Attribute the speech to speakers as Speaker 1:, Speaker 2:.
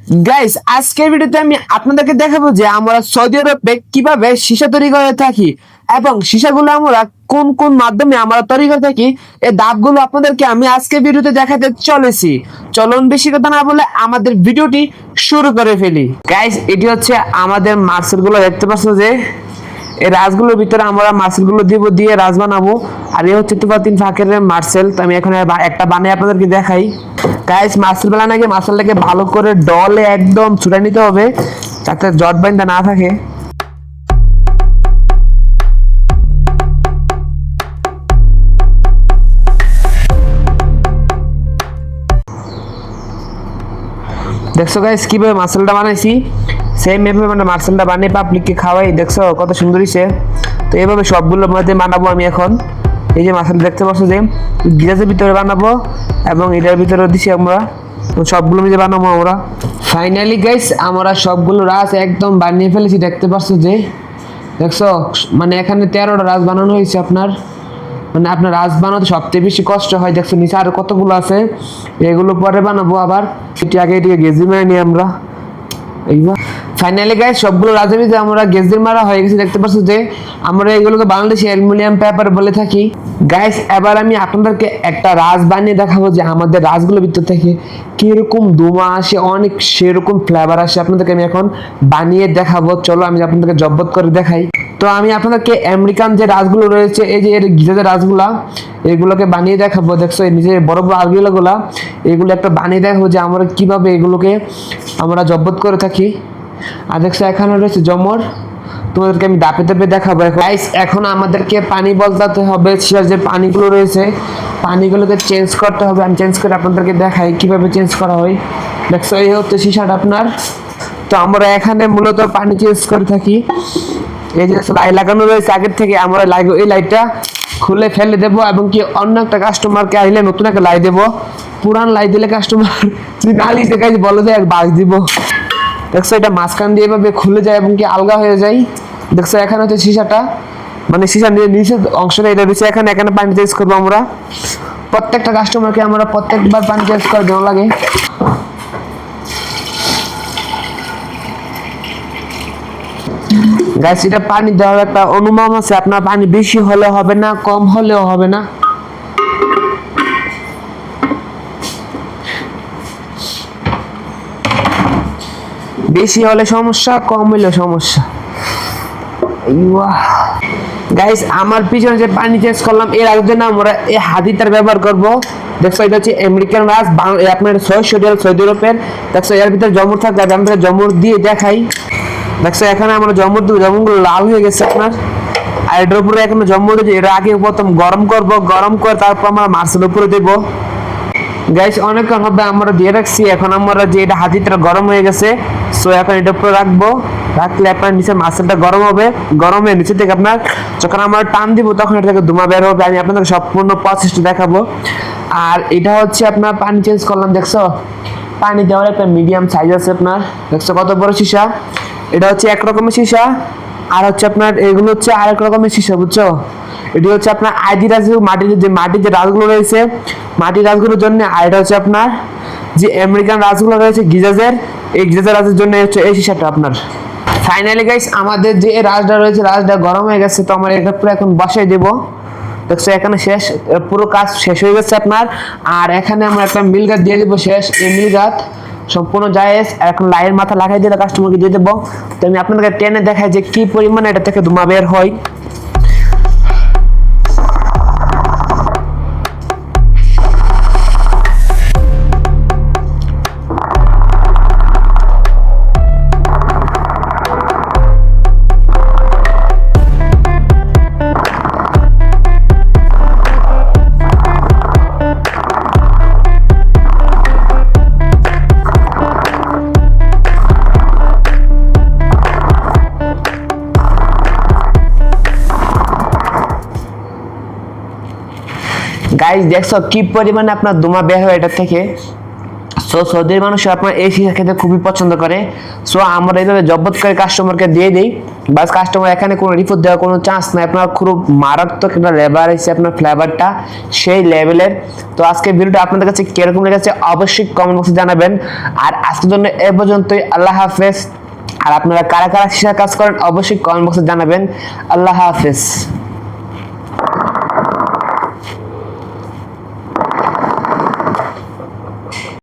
Speaker 1: Guys, আজকের ভিডিওতে আমি আপনাদেরকে দেখাবো যে আমরা সৌদি আরবে কিভাবে সীসা তৈরি করে থাকি এবং সীসাগুলো আমরা কোন কোন মাধ্যমে আমরা তৈরি করে থাকি। এই ধাপগুলো আপনাদেরকে আমি আজকের ভিডিওতে দেখাতে চলেছি। চলুন বেশি কথা না বলে আমাদের ভিডিওটি শুরু করে ফেলি। গাইস, এটি হচ্ছে আমাদের মার্সেল গুলো, দেখতে পাচ্ছ যে এই রাজগুলোর ভিতরে আমরা মার্সেল গুলো দিব, দিয়ে রাজ বানাবো। আর এই হচ্ছে তিন ফাঁকের মার্সেল। তো আমি এখন একটা বানিয়ে আপনাদেরকে দেখাই। গাইস, মার্সেল বানানোর আগে মার্সেলটাকে ভালো করে ডলে একদম ছুটে নিতে হবে যাতে জট বাইন্দা না থাকে। দেখছো গাইস কিভাবে মার্সেলটা বানাইছি, সেম এভাবে মানে মার্সেলটা বানিয়ে পাবলিককে খাওয়াই। দেখছো কত সুন্দর হইছে। তো এইভাবে সবগুলোর মধ্যে বানাবো আমি এখন। এই যে মার্সেল দেখতে পাচ্ছ যে গিলাসের ভিতরে বানাবো এবং এটার ভিতরে দিছি আমরা, সবগুলো মিলে বানাবো আমরা। ফাইনালি গাইস, আমরা সবগুলো রাজ একদম বানিয়ে ফেলেছি। দেখতে পাচ্ছ যে দেখছো মানে এখানে 13টা রাজ বানানো হয়েছে আপনার। মানে আপনার রাজ বানাতে সবচেয়ে বেশি কষ্ট হয়। দেখছো নিচে আরো কতগুলো আছে, এগুলো পরে বানাবো আবার। এটি আগে এটিকে গেজি মেরে নিই আমরা। এইবার ফাইনালি গাইস সবগুলো রাজের ভিতরে আমরা গেজের মারা হয়ে গেছে। দেখতে পাচ্ছ যে আমরা এগুলোকে বাংলাদেশে অ্যালুমিনিয়াম পেপার বলে থাকি। গাইস, এবার আমি আপনাদেরকে একটা রাজ বানিয়ে দেখাবো যে আমাদের রাজগুলোর ভিতর থেকে কিরকম ধোঁয়া আসে, অনেক সেরকম ফ্লেভার আসে। আপনাদেরকে আমি এখন বানিয়ে দেখাবো। চলো আমি আপনাদেরকে জব্বত করে দেখাই। তো আমি আপনাদেরকে আমেরিকান যে রাজগুলো রয়েছে, এই যে এর গিজাদের রাজগুলা, এগুলোকে বানিয়ে দেখাবো। দেখছো এই নিচে বড় বড় আলগুলা, এগুলো একটা বানিয়ে দেখাবো যে আমরা কিভাবে এগুলোকে আমরা জব্বত করে থাকি। আর দেখছো এখানে রয়েছে জমর, তোমাদেরকে আমি দাপে দাপে দেখাবো। গাইস, এখন আমাদেরকে পানি বদলাতে হবে। সেটার যে পানিগুলো রয়েছে, পানিগুলোকে চেঞ্জ করতে হবে। আমি চেঞ্জ করে আপনাদেরকে দেখাই কিভাবে চেঞ্জ করা হয়। দেখছো এই হচ্ছে সিসাটা আপনার। তো আমরা এখানে মূলত পানি চেঞ্জ করে থাকি। এই যে লাইট লাগানো রয়েছে আগের থেকে, আমরা এই লাইটটা খুলে ফেলে দেবো এবং কি অন্য একটা কাস্টমারকে আসলে নতুন একটা লাইট দেবো। পুরান লাইট দিলে কাস্টমার যদি না লিখতে কাজ বলে দেয় এক বাস দিব। দেখছো এটা মাঝখান দিয়ে এভাবে খুলে যায় এবং কি আলগা হয়ে যায়। দেখছো এখানে হচ্ছে সিসাটা, মানে সিসা নিচের অংশটা এটা দিচ্ছে। এখানে এখানে পানি চেঞ্জ করবো আমরা। প্রত্যেকটা কাস্টমারকে আমরা প্রত্যেকবার পানি চেঞ্জ করে দেওয়া লাগে। গাইস, এটা পানি দেওয়ার একটা অনুমান আছে। আপনার পানি বেশি হলে হবে না, কম হলেও হবে না। বেশি হলে সমস্যা, কম হলেও সমস্যা। গাইস, আমার পিছনে যে পানি চেঞ্জ করলাম এর আগে জন্য আমরা এই হাদিটার ব্যবহার করব। দেখছো এটা হচ্ছে আমেরিকান রাজ, আপনার 600 রিয়াল সৌদি আরবের। দেখছো এর ভিতরে জমর থাকবে, আমরা জমর দিয়ে দেখাই। দেখছো এখানে আমরা জমর দিব, জমরগুলো লাল হয়ে গেছে আপনার। আর এটার উপরে এখন জমর দিয়ে এর আগে প্রথম গরম করব, গরম করে তারপর আমরা মাছের উপরে দেব। গাইস, অনেকক্ষণ হবে আমরা দিয়ে রাখছি। এখন আমরা যে এটা হাতিটা গরম হয়ে গেছে, সো এখন এটা উপরে রাখবো। রাখলে আপনার নিচে মাছটা গরম হবে। গরমে নিচে থেকে আপনার যখন আমরা টান দিব তখন এটা থেকে ধোঁয়া বের হবে। আমি আপনাদের সম্পূর্ণ প্রসেসটা দেখাবো। আর এটা হচ্ছে আপনার পানি চেঞ্জ করলাম। দেখছো পানি দেওয়ার একটা মিডিয়াম সাইজ আছে আপনার। দেখছো কত বড় সীসা। এটা হচ্ছে এক রকমের সীসা, আর হচ্ছে আপনার এগুলো হচ্ছে আরেক রকমের সীসা, বুঝছো। এটি হচ্ছে আপনার আইডি রাজ, মাটির যে রাজগুলো রয়েছে মাটির রাজগুলোর জন্য। আর এটা হচ্ছে আপনার যে আমেরিকান রাজগুলো রয়েছে গিজাজের, এই গিজাজের রাজের জন্য হচ্ছে এই সীসাটা আপনার। ফাইনালি গাইস, আমাদের যে রাজটা রয়েছে রাজটা গরম হয়ে গেছে। তো আমরা এটা পুরো এখন বসাই দেবো। দেখছো এখানে শেষ, পুরো কাজ শেষ হয়ে গেছে আপনার। আর এখানে আমরা একটা মিল গাছ দিয়ে দেবো শেষ। এই মিল গাছ সম্পূর্ণ জায়েজ। এখন লাইয়ের মাথা লাগাই দিলে কাস্টমারকে দিয়ে দেবো। তো আমি আপনাদেরকে টেনে দেখাই যে কি পরিমাণে এটা থেকে ধোঁয়া বের হয়। গাইস, দেখছো কি পরিমাণে আপনার ধোঁয়া বের হয় এটা থেকে। সো সৌদির মানুষ আপনার এই সিসা খেতে খুবই পছন্দ করে। সো আমরা এইভাবে জব্বত করে কাস্টমারকে দিয়ে দিই, বাস কাস্টমার এখানে কোনো রিপোর্ট দেওয়ার কোনো চান্স নাই। আপনার খুব মারাত্মক একটা লেবার এসে আপনার ফ্লেভারটা সেই লেভেলের। তো আজকে ভিডিওটা আপনাদের কাছে কিরকম লেগেছে অবশ্যই কমেন্ট বক্সে জানাবেন। আর আজকের জন্য এ পর্যন্তই, আল্লাহ হাফেজ। আর আপনারা কারা কারা সিসার কাজ করেন অবশ্যই কমেন্ট বক্সে জানাবেন। আল্লাহ হাফেজ।